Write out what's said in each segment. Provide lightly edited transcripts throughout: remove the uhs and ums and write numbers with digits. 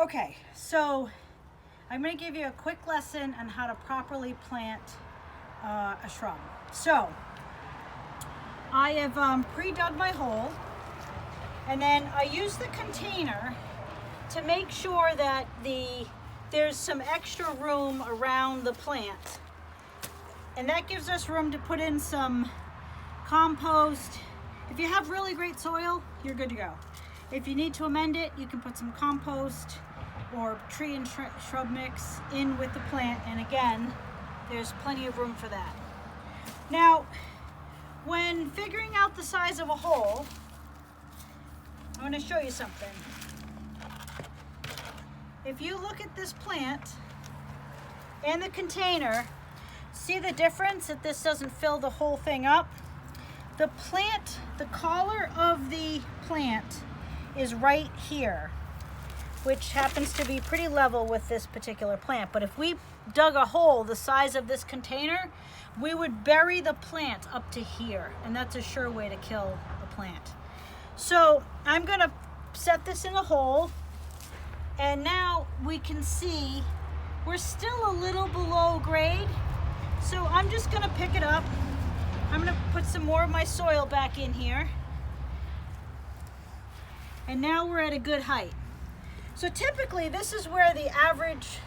Okay, so I'm going to give you a quick lesson on how to properly plant a shrub. So I have pre-dug my hole, and then I use the container to make sure that there's some extra room around the plant, and that gives us room to put in some compost. If you have really great soil, you're good to go. If you need to amend it, you can put some compost or tree and shrub mix in with the plant, and again, there's plenty of room for that. Now, when figuring out the size of a hole, I want to show you something. If you look at this plant and the container, see the difference that this doesn't fill the whole thing up? The plant, the collar of the plant is right here, which happens to be pretty level with this particular plant. But if we dug a hole the size of this container, we would bury the plant up to here, and that's a sure way to kill the plant. So I'm gonna set this in a hole, and now we can see we're still a little below grade. So I'm just gonna pick it up. I'm gonna put some more of my soil back in here. And now we're at a good height. So typically this is where the average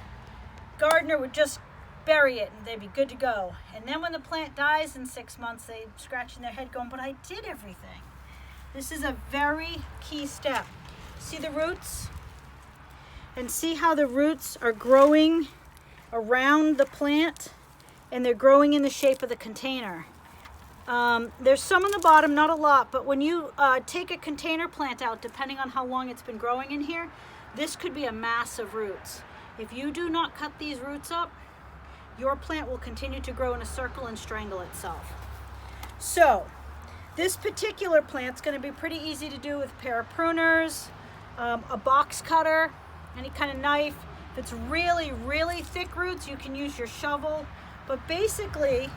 gardener would just bury it and they'd be good to go. And then when the plant dies in 6 months, they're scratching their head going, but I did everything. This is a very key step. See the roots? And see how the roots are growing around the plant, and they're growing in the shape of the container. There's some on the bottom, not a lot, but when you take a container plant out, depending on how long it's been growing in here, this could be a mass of roots. If you do not cut these roots up, your plant will continue to grow in a circle and strangle itself. So this particular plant's going to be pretty easy to do with a pair of pruners, a box cutter, any kind of knife. If it's really, really thick roots, you can use your shovel. But basically,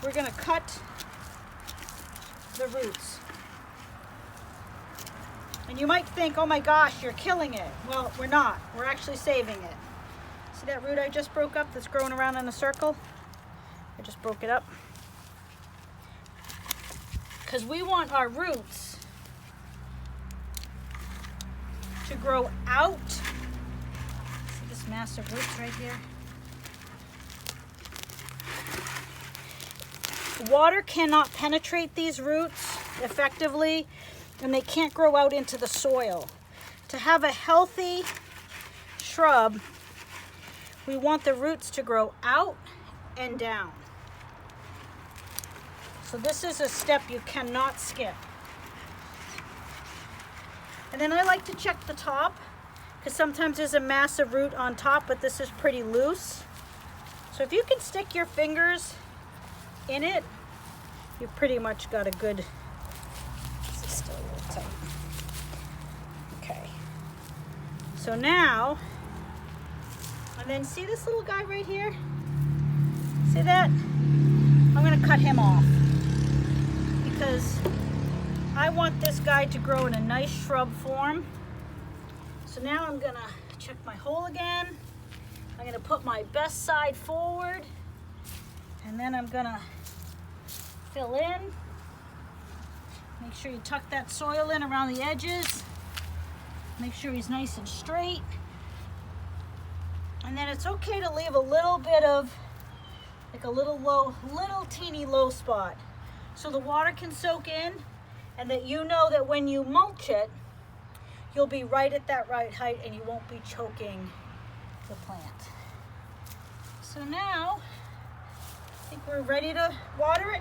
we're going to cut the roots. And you might think, oh my gosh, you're killing it. Well, we're not. We're actually saving it. See that root I just broke up that's growing around in a circle? I just broke it up. Because we want our roots to grow out. See this mass of roots right here? Water cannot penetrate these roots effectively, and they can't grow out into the soil. To have a healthy shrub, we want the roots to grow out and down. So this is a step you cannot skip. And then I like to check the top, because sometimes there's a massive root on top, but this is pretty loose. So if you can stick your fingers in it, you've pretty much got a good, this is still a little tight. Okay. So now, and then see this little guy right here? See that? I'm gonna cut him off because I want this guy to grow in a nice shrub form. So now I'm gonna check my hole again. I'm gonna put my best side forward, and then I'm gonna fill in. Make sure you tuck that soil in around the edges. Make sure he's nice and straight. And then it's okay to leave a little bit of, like a little teeny low spot, so the water can soak in, and that you know that when you mulch it, you'll be right at that right height and you won't be choking the plant. So now, I think we're ready to water it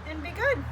and be good.